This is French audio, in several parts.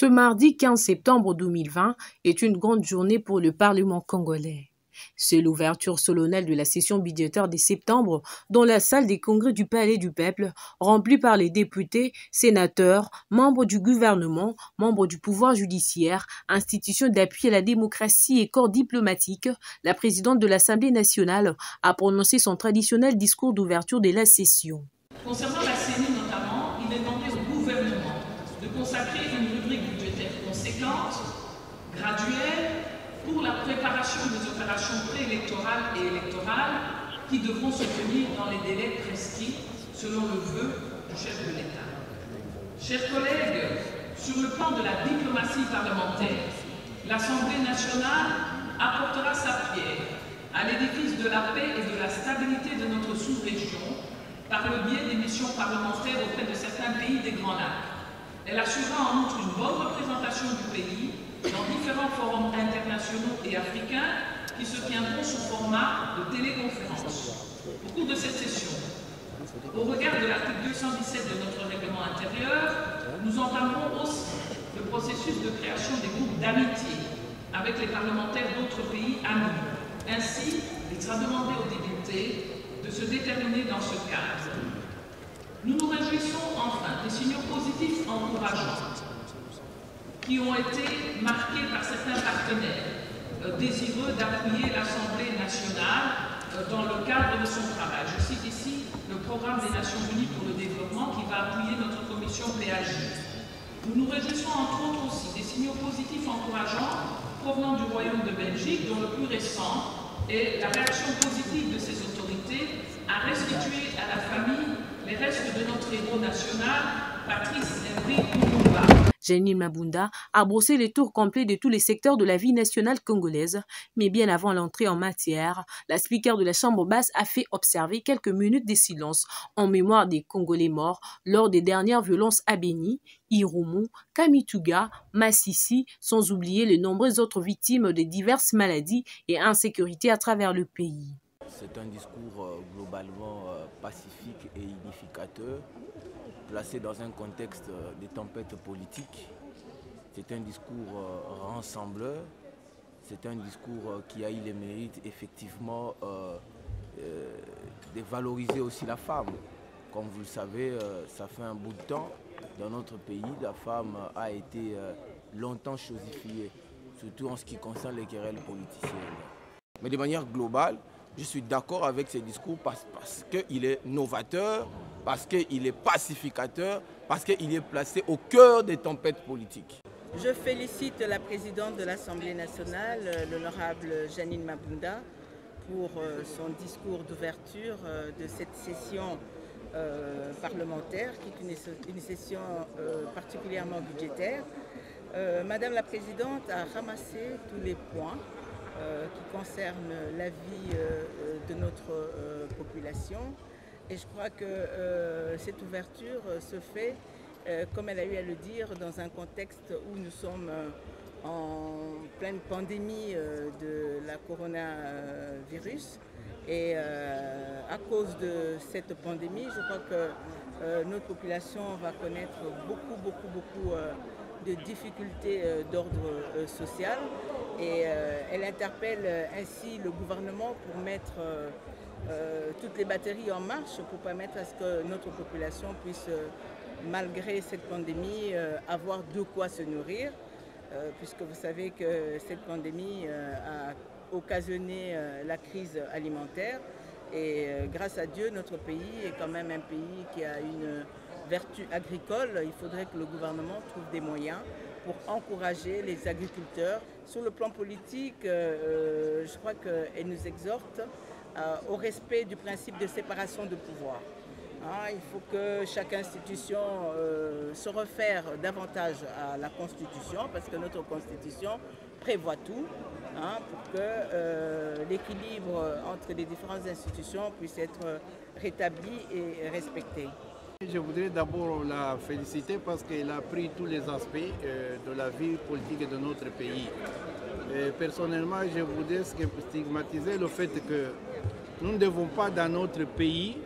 Ce mardi 15 septembre 2020 est une grande journée pour le Parlement congolais. C'est l'ouverture solennelle de la session budgétaire de septembre dans la salle des congrès du Palais du Peuple, remplie par les députés, sénateurs, membres du gouvernement, membres du pouvoir judiciaire, institutions d'appui à la démocratie et corps diplomatique. La présidente de l'Assemblée nationale a prononcé son traditionnel discours d'ouverture de la session. Concernant la CENI notamment, il est demandé au gouvernement de consacrer une rubrique budgétaire conséquente, graduelle, pour la préparation des opérations préélectorales et électorales qui devront se tenir dans les délais prescrits selon le vœu du chef de l'État. Chers collègues, sur le plan de la diplomatie parlementaire, l'Assemblée nationale apportera sa pierre à l'édifice de la paix et de la stabilité de notre sous-région par le biais des missions parlementaires auprès de certains pays des Grands Lacs. Elle assurera en outre une bonne représentation du pays dans différents forums internationaux et africains qui se tiendront sous format de téléconférence. Au cours de cette session, au regard de l'article 217 de notre règlement intérieur, nous entamerons aussi le processus de création des groupes d'amitié avec les parlementaires d'autres pays amis. Ainsi, il sera demandé aux députés de se déterminer dans ce cadre. Nous nous réjouissons enfin des signaux positifs encourageants qui ont été marqués par certains partenaires désireux d'appuyer l'Assemblée nationale dans le cadre de son travail. Je cite ici le programme des Nations Unies pour le développement qui va appuyer notre commission PAJ. Nous nous réjouissons entre autres aussi des signaux positifs encourageants provenant du Royaume de Belgique, dont le plus récent est la réaction positive de ses autorités à restituer à la famille les restes de notre héros national, Patrice Emery Lumumba. Janine Mabunda a brossé le tour complet de tous les secteurs de la vie nationale congolaise, mais bien avant l'entrée en matière, la speaker de la Chambre basse a fait observer quelques minutes de silence en mémoire des Congolais morts lors des dernières violences à Beni, Irumu, Kamituga, Massissi, sans oublier les nombreuses autres victimes de diverses maladies et insécurités à travers le pays. C'est un discours globalement pacifique et unificateur, placé dans un contexte de tempête politique. C'est un discours rassembleur, c'est un discours qui a eu le mérite effectivement de valoriser aussi la femme. Comme vous le savez, ça fait un bout de temps dans notre pays, la femme a été longtemps chosifiée, surtout en ce qui concerne les querelles politiciennes. Mais de manière globale, je suis d'accord avec ce discours parce qu'il est novateur, parce qu'il est pacificateur, parce qu'il est placé au cœur des tempêtes politiques. Je félicite la présidente de l'Assemblée nationale, l'honorable Janine Mabunda, pour son discours d'ouverture de cette session parlementaire, qui est une session particulièrement budgétaire. Madame la présidente a ramassé tous les points qui concerne la vie de notre population. Et je crois que cette ouverture se fait, comme elle a eu à le dire, dans un contexte où nous sommes en pleine pandémie de la coronavirus. Et à cause de cette pandémie, je crois que notre population va connaître beaucoup de difficultés d'ordre social. Et elle interpelle ainsi le gouvernement pour mettre toutes les batteries en marche pour permettre à ce que notre population puisse, malgré cette pandémie, avoir de quoi se nourrir, puisque vous savez que cette pandémie a occasionné la crise alimentaire. Et grâce à Dieu, notre pays est quand même un pays qui a une vertu agricole. Il faudrait que le gouvernement trouve des moyens pour encourager les agriculteurs. Sur le plan politique, je crois qu'elle nous exhorte au respect du principe de séparation de pouvoir. Il faut que chaque institution se réfère davantage à la Constitution, parce que notre Constitution prévoit tout, pour que l'équilibre entre les différentes institutions puisse être rétabli et respecté. Je voudrais d'abord la féliciter parce qu'elle a pris tous les aspects de la vie politique de notre pays. Et personnellement, je voudrais stigmatiser le fait que nous ne devons pas dans notre pays,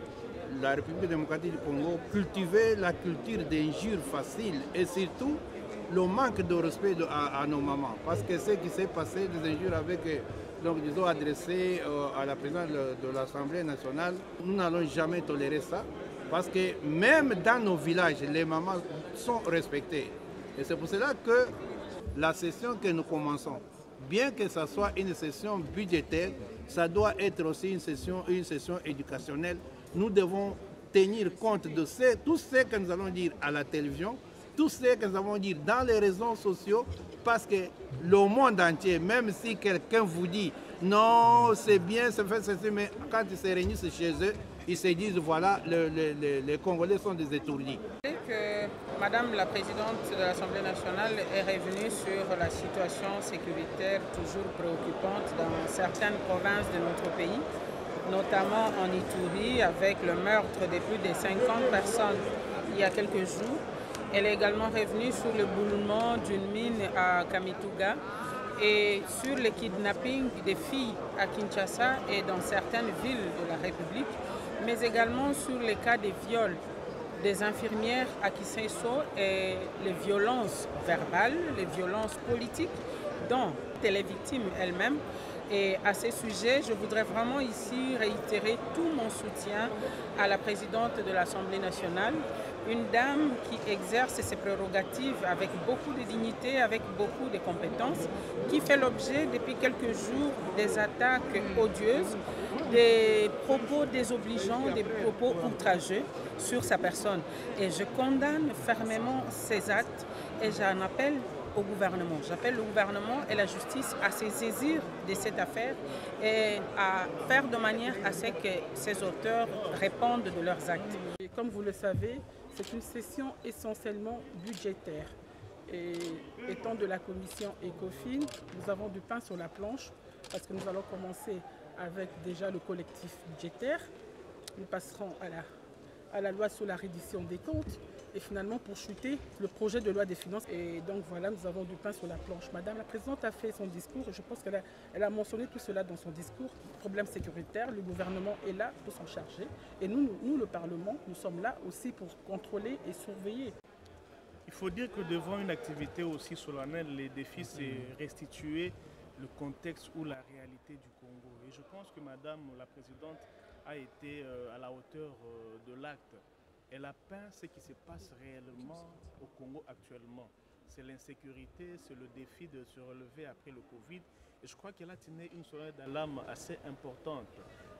la République démocratique du Congo, cultiver la culture d'injures faciles et surtout le manque de respect à nos mamans. Parce que ce qui s'est passé, des injures avec, donc, disons, adressées à la présidente de l'Assemblée nationale, nous n'allons jamais tolérer ça. Parce que même dans nos villages, les mamans sont respectées. Et c'est pour cela que la session que nous commençons, bien que ce soit une session budgétaire, ça doit être aussi une session éducationnelle. Nous devons tenir compte de tout ce que nous allons dire à la télévision, tout ce que nous allons dire dans les réseaux sociaux, parce que le monde entier, même si quelqu'un vous dit non, c'est bien, c'est fait ceci, mais quand ils se réunissent chez eux, ils se disent voilà, les Congolais sont des étourdis. Madame la Présidente de l'Assemblée nationale est revenue sur la situation sécuritaire toujours préoccupante dans certaines provinces de notre pays, notamment en Ituri, avec le meurtre de plus de 50 personnes il y a quelques jours. Elle est également revenue sur le brûlement d'une mine à Kamituga et sur le kidnapping des filles à Kinshasa et dans certaines villes de la République, mais également sur les cas de viols des infirmières à Kisenso et les violences verbales, les violences politiques dont les victimes elles-mêmes. Et à ce sujet, je voudrais vraiment ici réitérer tout mon soutien à la présidente de l'Assemblée nationale, une dame qui exerce ses prérogatives avec beaucoup de dignité, avec beaucoup de compétences, qui fait l'objet depuis quelques jours des attaques odieuses, des propos désobligeants, des propos outrageux sur sa personne. Et je condamne fermement ces actes et j'en appelle au gouvernement. J'appelle le gouvernement et la justice à se saisir de cette affaire et à faire de manière à ce que ces auteurs répondent de leurs actes. Et comme vous le savez, c'est une session essentiellement budgétaire. Et étant de la commission ECOFIN, nous avons du pain sur la planche parce que nous allons commencer avec déjà le collectif budgétaire. Nous passerons à la loi sur la reddition des comptes et finalement pour chuter le projet de loi des finances. Et donc voilà, nous avons du pain sur la planche. Madame la Présidente a fait son discours et je pense qu'elle a mentionné tout cela dans son discours. Problème sécuritaire, le gouvernement est là pour s'en charger. Et nous, le Parlement, nous sommes là aussi pour contrôler et surveiller. Il faut dire que devant une activité aussi solennelle, les défis, c'est restituer le contexte ou la réalité du Congo. Et je pense que Madame la Présidente a été à la hauteur de l'acte. Elle a peint ce qui se passe réellement au Congo actuellement. C'est l'insécurité, c'est le défi de se relever après le Covid. Et je crois qu'elle a tenu une sonnette d'alarme assez importante.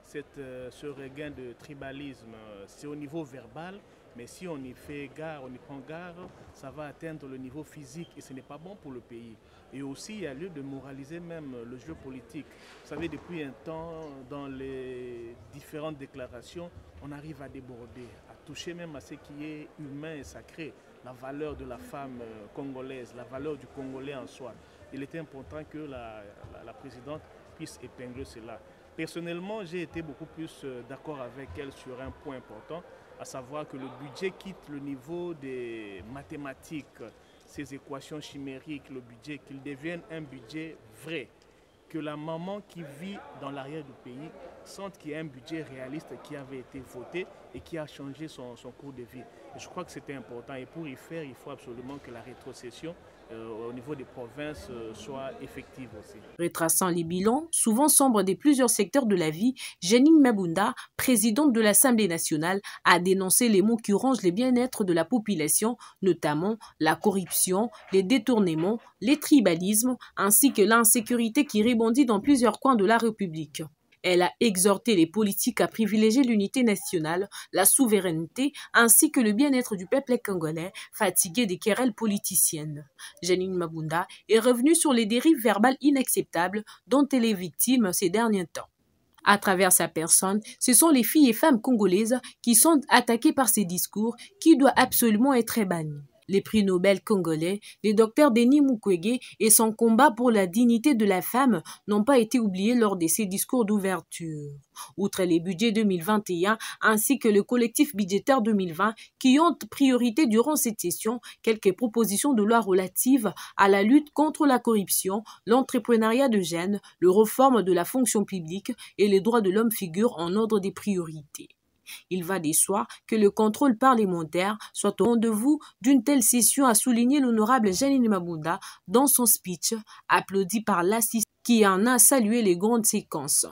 Ce regain de tribalisme, c'est au niveau verbal, mais si on y fait gare, on y prend garde, ça va atteindre le niveau physique et ce n'est pas bon pour le pays. Et aussi, il y a lieu de moraliser même le jeu politique. Vous savez, depuis un temps, dans les différentes déclarations, on arrive à déborder, à toucher même à ce qui est humain et sacré, la valeur de la femme congolaise, la valeur du Congolais en soi. Il était important que la présidente puisse épingler cela. Personnellement, j'ai été beaucoup plus d'accord avec elle sur un point important, à savoir que le budget quitte le niveau des mathématiques, ces équations chimériques, le budget, qu'il devienne un budget vrai. Que la maman qui vit dans l'arrière du pays sente qu'il y a un budget réaliste qui avait été voté et qui a changé son cours de vie. Et je crois que c'était important. Et pour y faire, il faut absolument que la rétrocession au niveau des provinces soit effective aussi. Retraçant les bilans, souvent sombres de plusieurs secteurs de la vie, Janine Mabunda, présidente de l'Assemblée nationale, a dénoncé les maux qui rongent le bien-être de la population, notamment la corruption, les détournements, les tribalismes, ainsi que l'insécurité qui rebondit dans plusieurs coins de la République. Elle a exhorté les politiques à privilégier l'unité nationale, la souveraineté ainsi que le bien-être du peuple congolais fatigué des querelles politiciennes. Janine Mabunda est revenue sur les dérives verbales inacceptables dont elle est victime ces derniers temps. À travers sa personne, ce sont les filles et femmes congolaises qui sont attaquées par ces discours qui doivent absolument être bannis. Les prix Nobel congolais, le docteur Denis Mukwege et son combat pour la dignité de la femme n'ont pas été oubliés lors de ses discours d'ouverture. Outre les budgets 2021 ainsi que le collectif budgétaire 2020 qui ont priorité durant cette session, quelques propositions de loi relatives à la lutte contre la corruption, l'entrepreneuriat de jeunes, le réforme de la fonction publique et les droits de l'homme figurent en ordre des priorités. Il va de soi que le contrôle parlementaire soit au rendez-vous d'une telle session, a souligné l'honorable Janine Mabunda dans son speech, applaudi par l'assistant qui en a salué les grandes séquences.